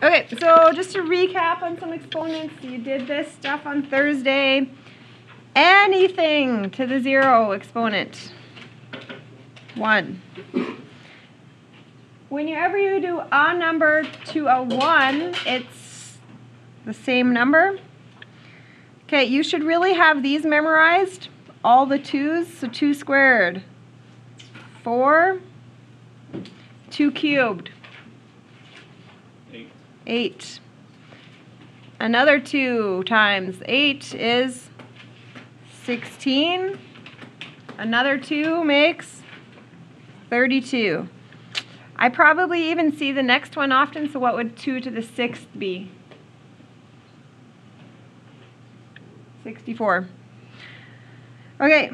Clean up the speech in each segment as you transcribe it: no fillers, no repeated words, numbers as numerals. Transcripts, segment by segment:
Okay, so just to recap on some exponents, you did this stuff on Thursday. Anything to the 0 exponent. 1. Whenever you do a number to a 1, it's the same number. Okay, you should really have these memorized, all the 2's. So 2 squared, 4, 2 cubed, 8. Another 2 times 8 is 16. Another 2 makes 32. I probably even see the next one often, so what would 2 to the 6th be? 64. Okay.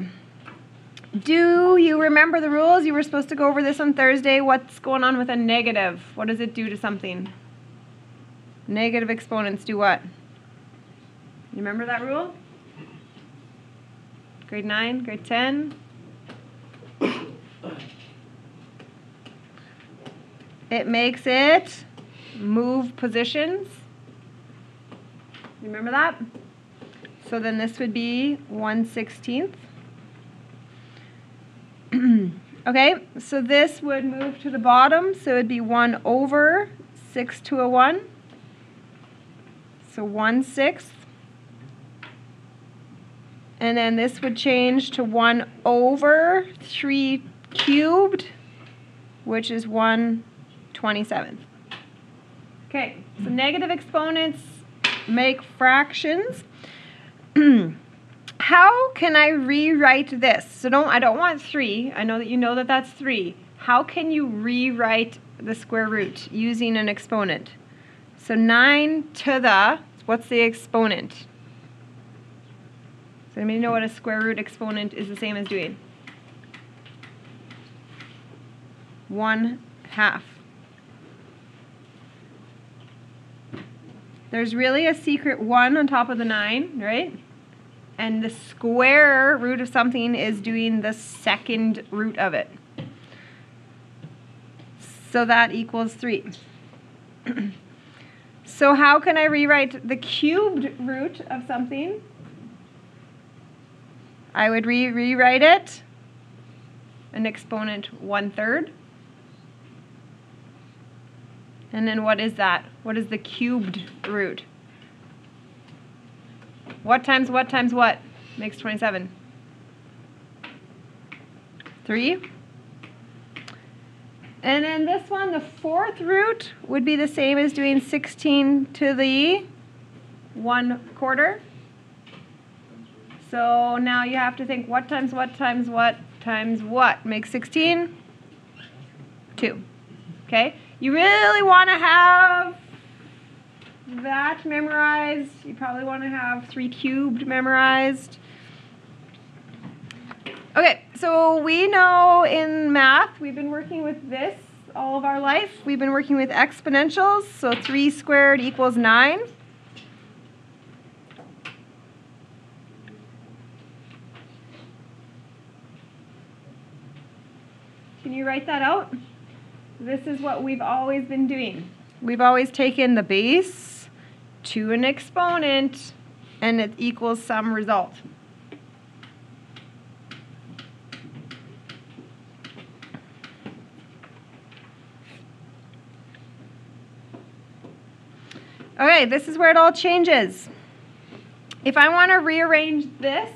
Do you remember the rules? You were supposed to go over this on Thursday. What's going on with a negative? What does it do to something? Negative exponents do what? You remember that rule? Grade 9, grade 10? It makes it move positions. You remember that? So then this would be 1/16. Okay, so this would move to the bottom, so it would be 1 over 6 to a 1. So 1/6. And then this would change to 1 over 3 cubed, which is 1/27. Okay, so negative exponents make fractions. How can I rewrite this? So I don't want 3. I know that you know that that's 3. How can you rewrite the square root using an exponent? So 9 to the, what's the exponent? Does anybody know what a square root exponent is the same as doing? 1/2. There's really a secret 1 on top of the 9, right? And the square root of something is doing the second root of it. So that equals 3. So how can I rewrite the cubed root of something? I would rewrite it an exponent 1/3. And then what is that? What is the cubed root? What times what times what makes 27? 3. And then this one, the 4th root, would be the same as doing 16 to the 1/4. So now you have to think what times what times what times what makes 16? 2. Okay? You really want to have that memorized. You probably want to have 3 cubed memorized. Okay, so we know in math, we've been working with this all of our life. We've been working with exponentials, so 3 squared equals 9. Can you write that out? This is what we've always been doing. We've always taken the base to an exponent, and it equals some result. Okay, this is where it all changes. If I want to rearrange this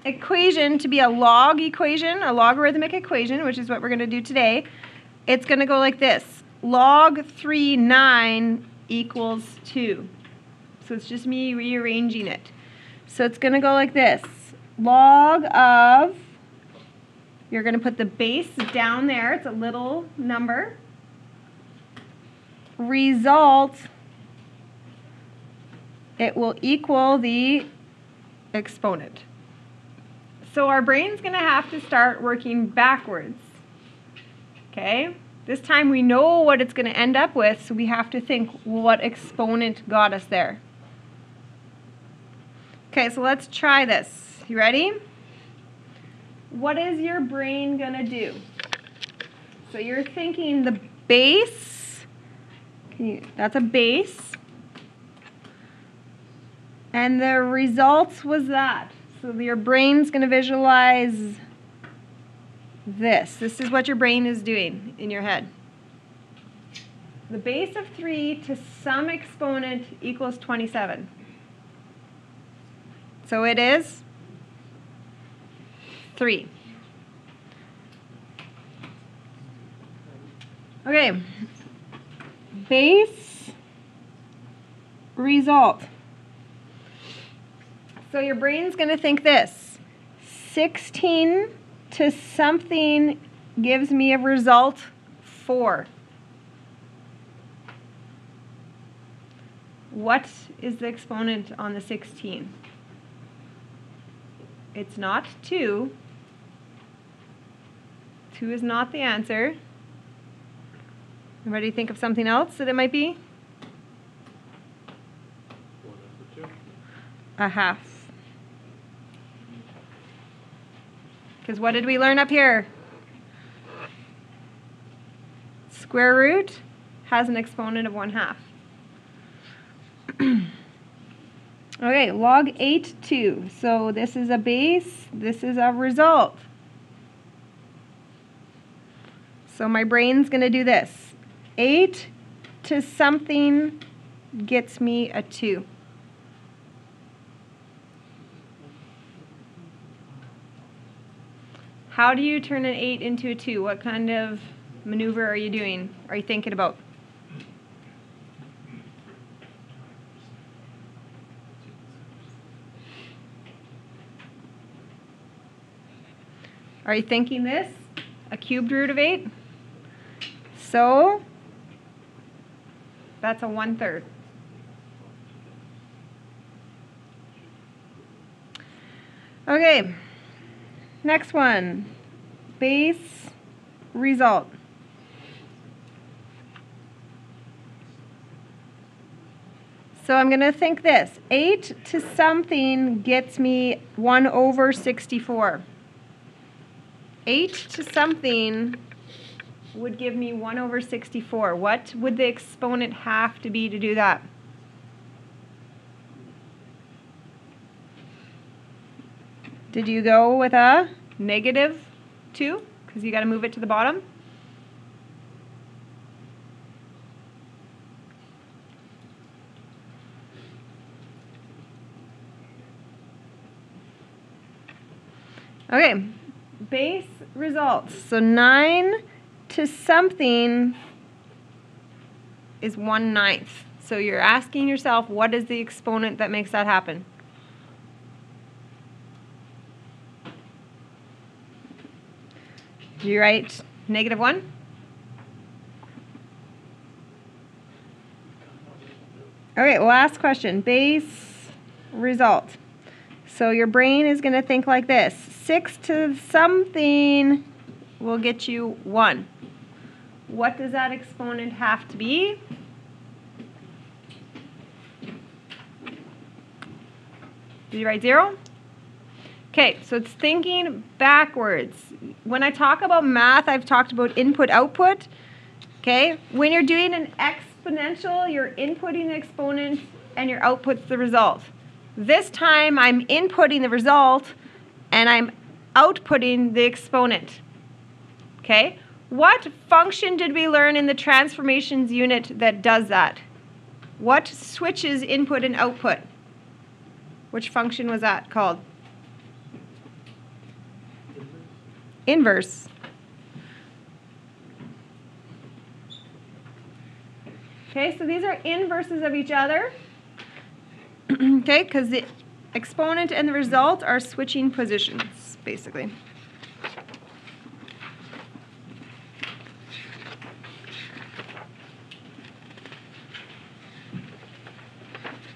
equation to be a log equation, a logarithmic equation, which is what we're going to do today, it's going to go like this. Log 3/9 equals 2. So it's just me rearranging it. So it's going to go like this. Log of, you're going to put the base down there. It's a little number. Result, it will equal the exponent. So our brain's going to have to start working backwards. Okay? This time we know what it's going to end up with, so we have to think what exponent got us there. Okay, so let's try this. You ready? What is your brain going to do? So you're thinking the base. That's a base. And the results was that. So your brain's going to visualize this. This is what your brain is doing in your head. The base of 3 to some exponent equals 27. So it is 3. Okay. Base result. So your brain's going to think this. 16 to something gives me a result 4. What is the exponent on the 16? It's not 2. 2 is not the answer. Everybody think of something else that it might be? 1/2. Because what did we learn up here? Square root has an exponent of 1/2. Okay, log 8, 2. So this is a base, this is a result. So my brain's going to do this. 8 to something gets me a 2. How do you turn an 8 into a 2? What kind of maneuver are you doing? Are you thinking about? Are you thinking this? A cubed root of 8? So that's a 1/3. Okay, next one. Base result. So I'm going to think this. 8 to something gets me 1/64. 8 to something would give me 1/64. What would the exponent have to be to do that? Did you go with a -2? Because you got to move it to the bottom. Okay, base results. So 9 to something is 1/9. So you're asking yourself, what is the exponent that makes that happen? Do you write -1? Okay, last question. Base result. So your brain is going to think like this. 6 to something will get you 1. What does that exponent have to be? Did you write 0? Okay, so it's thinking backwards. When I talk about math, I've talked about input, output. Okay, when you're doing an exponential, you're inputting the exponent and your output's the result. This time I'm inputting the result and I'm outputting the exponent. Okay, what function did we learn in the transformations unit that does that? What switches input and output? Which function was that called? Inverse. Okay, so these are inverses of each other. Okay, because the exponent and the result are switching positions, basically.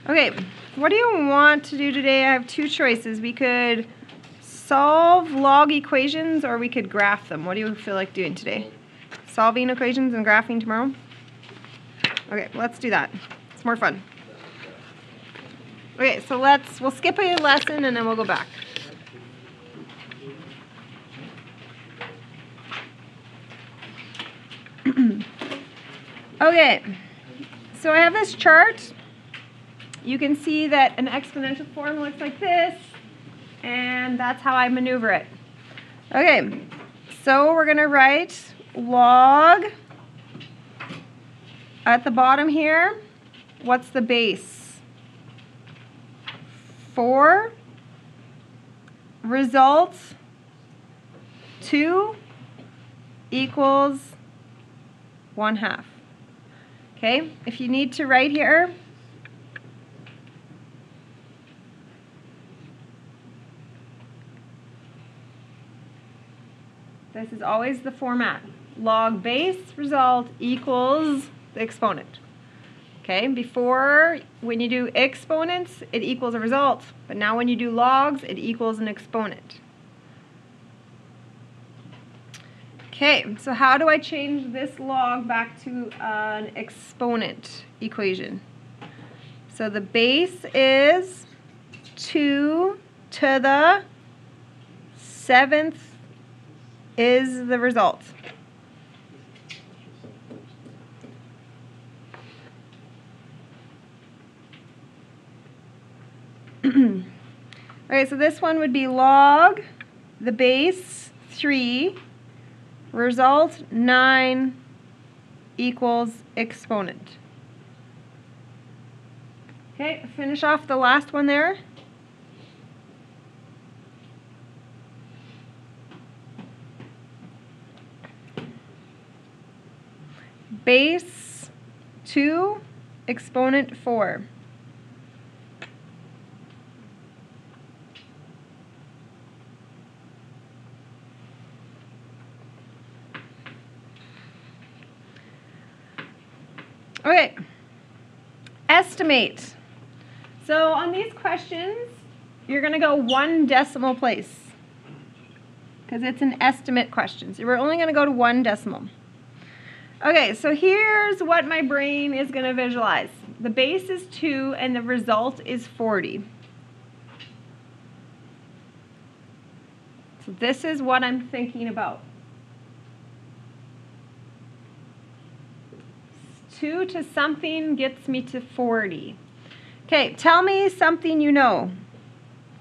Okay, what do you want to do today? I have two choices. We could solve log equations or we could graph them. What do you feel like doing today? Solving equations and graphing tomorrow? Okay, let's do that. It's more fun. Okay, so we'll skip a lesson and then we'll go back. Okay, So I have this chart. You can see that an exponential form looks like this, and that's how I maneuver it. Okay, so we're going to write log at the bottom here. What's the base? 4 results 2 equals 1/2. Okay, if you need to write here, this is always the format. Log base result equals the exponent. Okay, before, when you do exponents, it equals a result. But now when you do logs, it equals an exponent. Okay, so how do I change this log back to an exponent equation? So the base is 2 to the 7th is the result. Okay, so this one would be log the base 3, result 9 equals exponent. Okay, finish off the last one there. Base 2, exponent 4. Okay, estimate. So on these questions, you're going to go 1 decimal place because it's an estimate question. So we're only going to go to 1 decimal. Okay, so here's what my brain is going to visualize. The base is 2 and the result is 40. So this is what I'm thinking about. 2 to something gets me to 40. Okay, tell me something you know.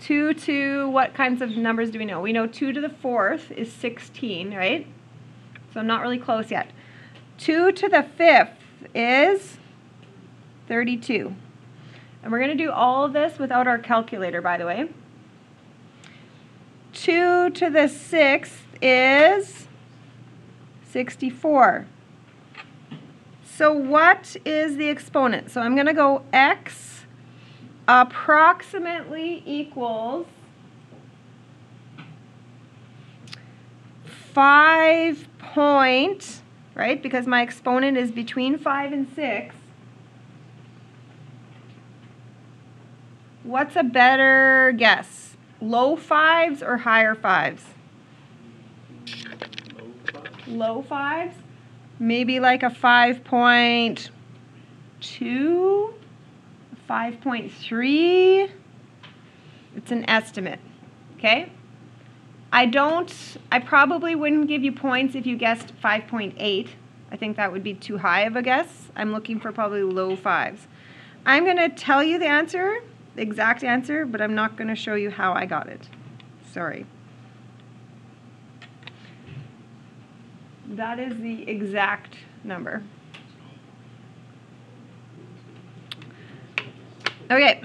2 to what kinds of numbers do we know? We know 2 to the 4th is 16, right? So I'm not really close yet. 2 to the 5th is 32. And we're going to do all of this without our calculator, by the way. 2 to the 6th is 64. So what is the exponent? So I'm going to go x approximately equals 5 point, right? Because my exponent is between 5 and 6. What's a better guess? Low 5s or higher 5s? Low 5s? Maybe like a 5.2, 5.3. It's an estimate, okay? I probably wouldn't give you points if you guessed 5.8. I think that would be too high of a guess. I'm looking for probably low 5s. I'm going to tell you the answer, the exact answer, but I'm not going to show you how I got it. Sorry. That is the exact number. Okay.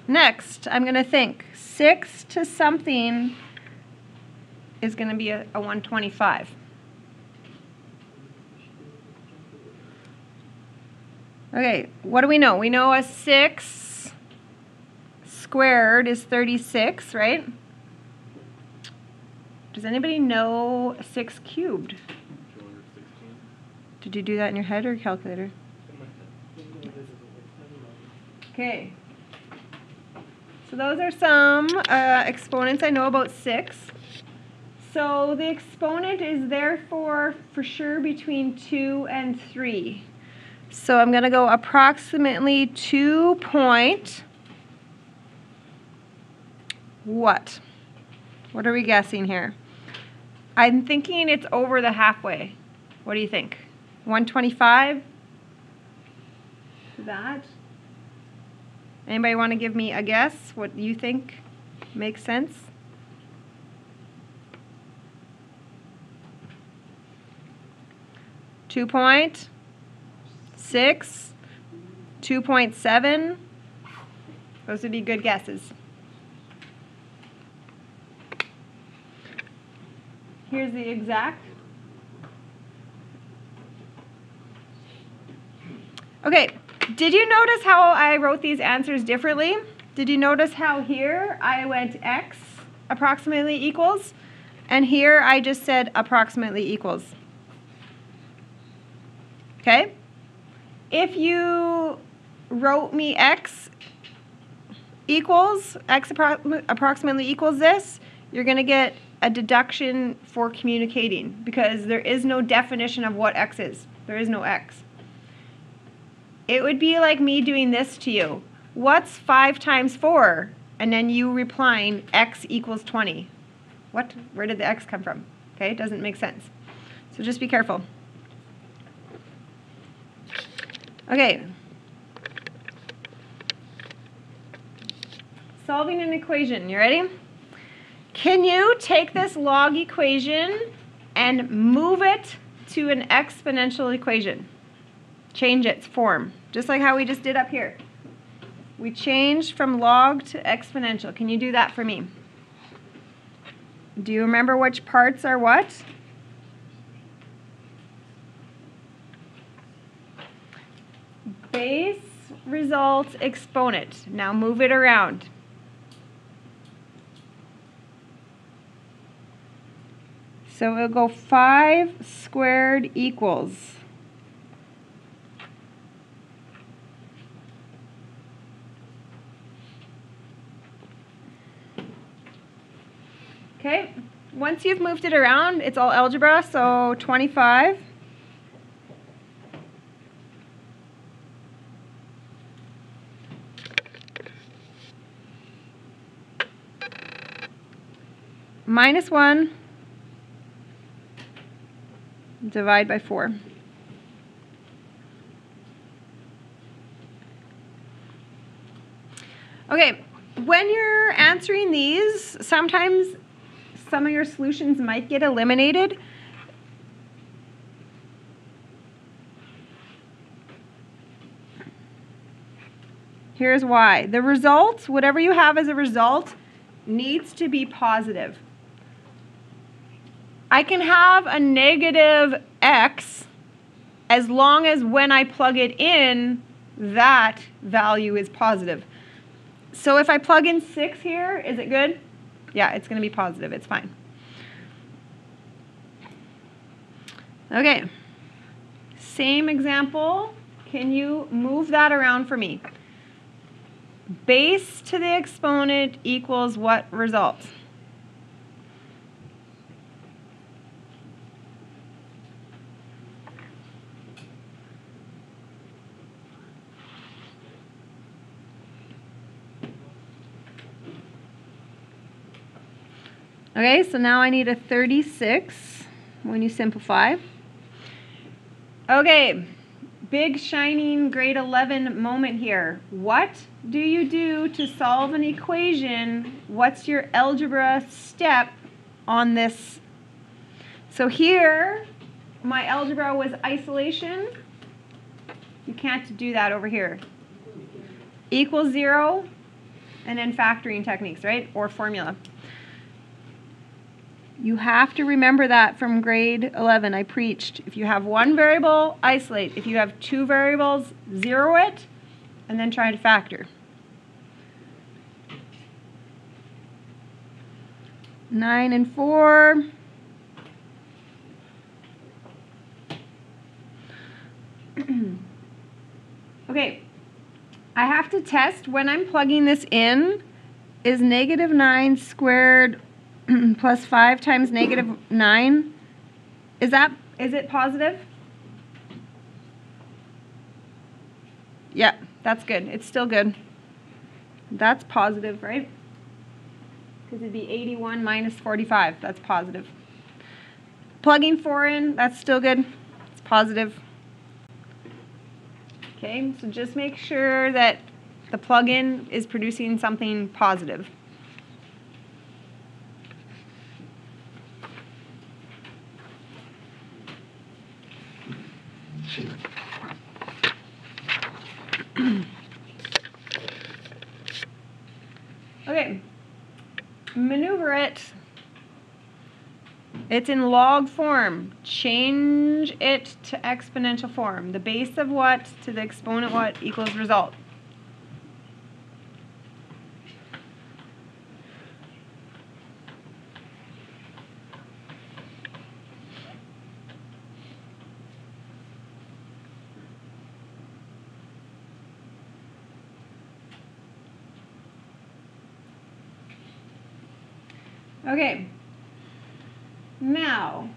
Next, I'm going to think 6 to something is going to be a 125. Okay, what do we know? We know a 6 squared is 36, right? Does anybody know 6 cubed? Did you do that in your head or calculator? Okay. So those are some exponents I know about 6. So the exponent is therefore for sure between 2 and 3. So I'm going to go approximately 2 point what? What are we guessing here? I'm thinking it's over the halfway. What do you think? 125? that. Anybody want to give me a guess what you think makes sense? .6, 2.7. Those would be good guesses. Here's the exact. Okay, did you notice how I wrote these answers differently? Did you notice how here I went x approximately equals, and here I just said approximately equals? Okay? If you wrote me x equals, x approximately equals this, you're going to get a deduction for communicating because there is no definition of what x is. There is no x. It would be like me doing this to you. What's 5 times 4? And then you replying x equals 20. What? Where did the x come from? Okay, it doesn't make sense. So just be careful. Okay. Solving an equation. You ready? Can you take this log equation and move it to an exponential equation? Change its form, just like how we just did up here. We changed from log to exponential. Can you do that for me? Do you remember which parts are what? Base, result, exponent. Now move it around. So it'll go 5 squared equals. Okay, once you've moved it around, it's all algebra, so 25. Minus 1. Divide by 4. Okay, when you're answering these, sometimes some of your solutions might get eliminated. Here's why. The result, whatever you have as a result, needs to be positive. I can have a negative x as long as when I plug it in, that value is positive. So if I plug in 6 here, is it good? Yeah, it's going to be positive. It's fine. Okay. Same example. Can you move that around for me? Base to the exponent equals what result? Okay, so now I need a 36 when you simplify. Okay, big shining grade 11 moment here. What do you do to solve an equation? What's your algebra step on this? So here, my algebra was isolation. You can't do that over here. Equals 0, and then factoring techniques, right? Or formula. You have to remember that from grade 11. I preached. If you have one variable, isolate. If you have 2 variables, zero it, and then try to factor. 9 and 4. Okay, I have to test when I'm plugging this in, is negative 9 squared plus 5 times negative 9, is it positive? Yeah, that's good. It's still good. That's positive, right? Because it'd be 81 minus 45. That's positive. Plugging 4 in, that's still good. It's positive. Okay. Okay, so just make sure that the plugin is producing something positive. Okay, maneuver it. It's in log form. Change it to exponential form. The base of what to the exponent what equals result. Okay, now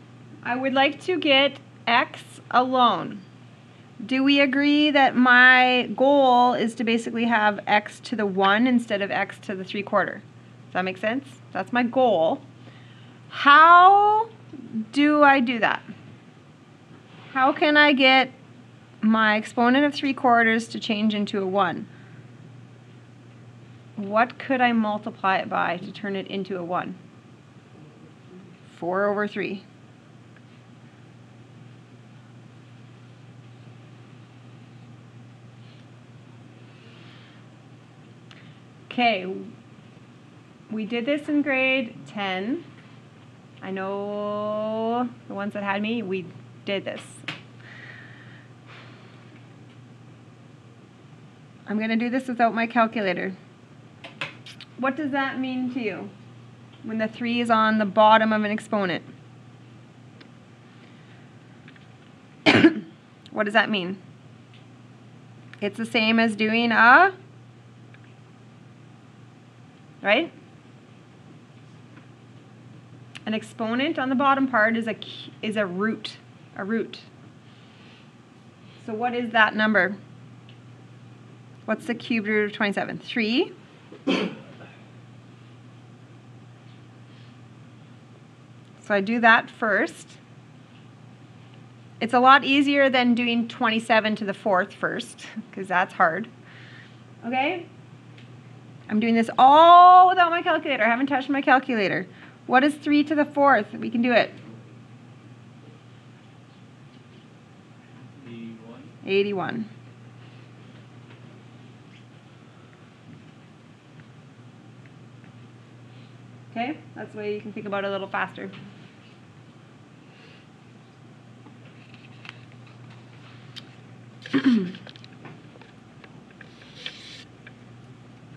I would like to get x alone. Do we agree that my goal is to basically have x to the 1 instead of x to the 3/4? Does that make sense? That's my goal. How do I do that? How can I get my exponent of 3/4 to change into a 1? What could I multiply it by to turn it into a 1? 4/3. Okay, we did this in grade 10. I know the ones that had me, we did this. I'm going to do this without my calculator. What does that mean to you when the 3 is on the bottom of an exponent? What does that mean? It's the same as doing a, right? An exponent on the bottom part is a root, So what is that number? What's the cubed root of 27? 3. So I do that first. It's a lot easier than doing 27 to the 4th first, because that's hard. Okay? I'm doing this all without my calculator. I haven't touched my calculator. What is 3 to the 4th? We can do it. 81. Okay? That's the way you can think about it a little faster.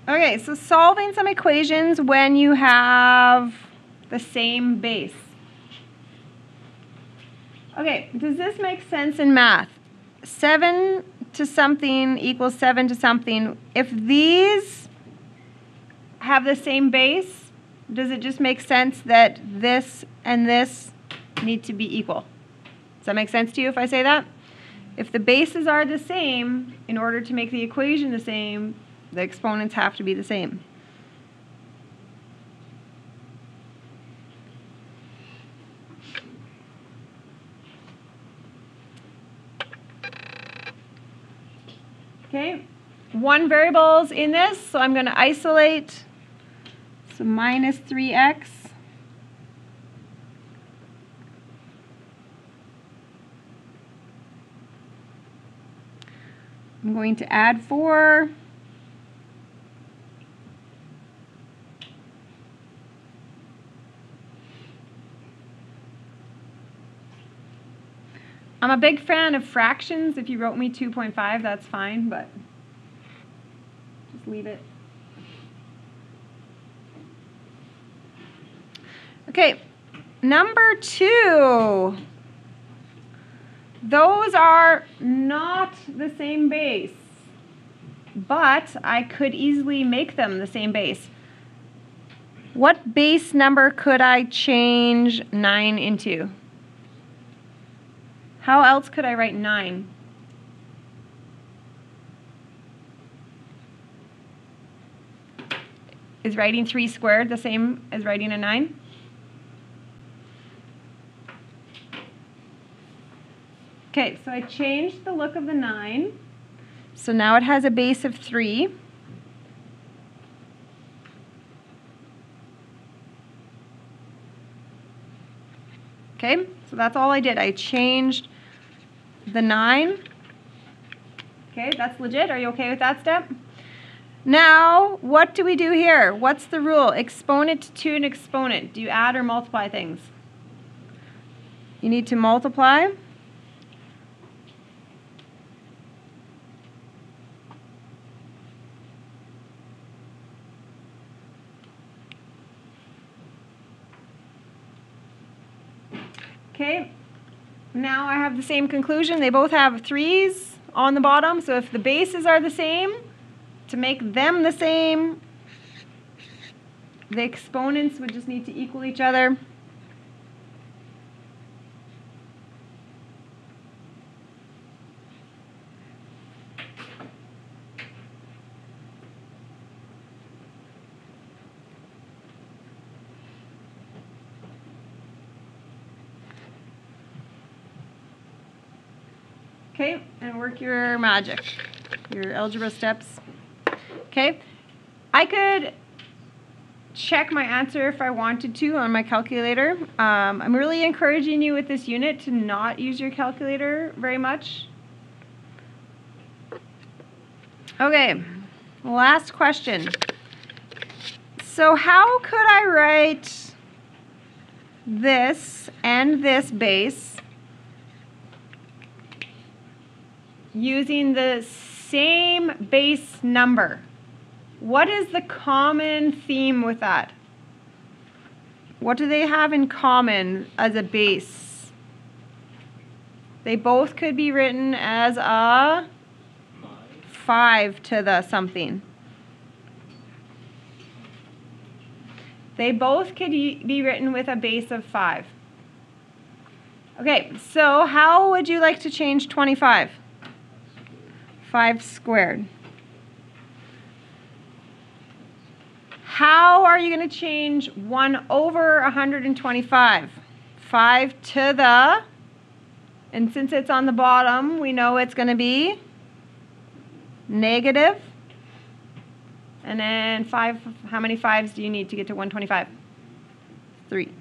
Okay, so solving some equations when you have the same base. Okay, does this make sense in math? 7 to something equals 7 to something. If these have the same base, does it just make sense that this and this need to be equal? Does that make sense to you if I say that? If the bases are the same, in order to make the equation the same, the exponents have to be the same. Okay, one variable's in this, so I'm going to isolate. So minus 3x. I'm going to add 4. I'm a big fan of fractions. If you wrote me 2.5, that's fine, but just leave it. Okay, number 2. Those are not the same base, but I could easily make them the same base. What base number could I change 9 into? How else could I write 9? Is writing 3 squared the same as writing a 9? Okay, so I changed the look of the 9. So now it has a base of 3. Okay, so that's all I did. I changed the 9. Okay, that's legit. Are you okay with that step? Now, what do we do here? What's the rule? Exponent to an exponent. Do you add or multiply things? You need to multiply. Okay, now I have the same conclusion. They both have 3's on the bottom, so if the bases are the same, to make them the same, the exponents would just need to equal each other. Okay, and work your magic, your algebra steps. Okay, I could check my answer if I wanted to on my calculator. I'm really encouraging you with this unit to not use your calculator very much. Okay, last question. So how could I write this and this base using the same base number? What is the common theme with that? What do they have in common as a base? They both could be written as a 5 to the something. They both could be written with a base of 5. Okay, so how would you like to change 25? 5 squared. How are you going to change 1 over 125? 5 to the, and since it's on the bottom, we know it's going to be negative. And then 5, how many 5s do you need to get to 125? 3.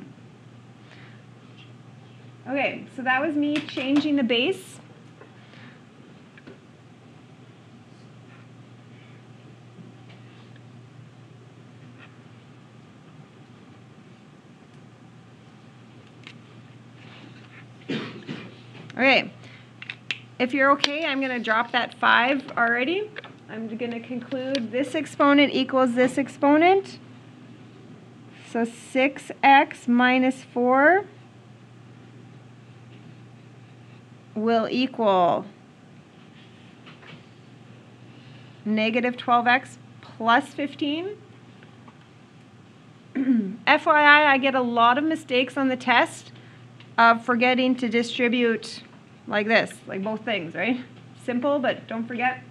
Okay, so that was me changing the base. Okay, if you're okay, I'm going to drop that 5 already. I'm going to conclude this exponent equals this exponent. So 6x minus 4 will equal negative 12x plus 15. FYI, I get a lot of mistakes on the test of forgetting to distribute like this, like both things, right? Simple, but don't forget.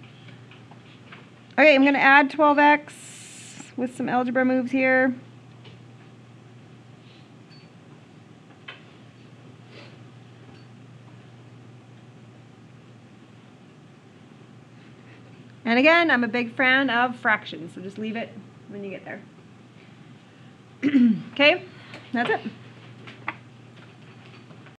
Okay, I'm going to add 12x with some algebra moves here. And again, I'm a big fan of fractions, so just leave it when you get there. Okay, that's it.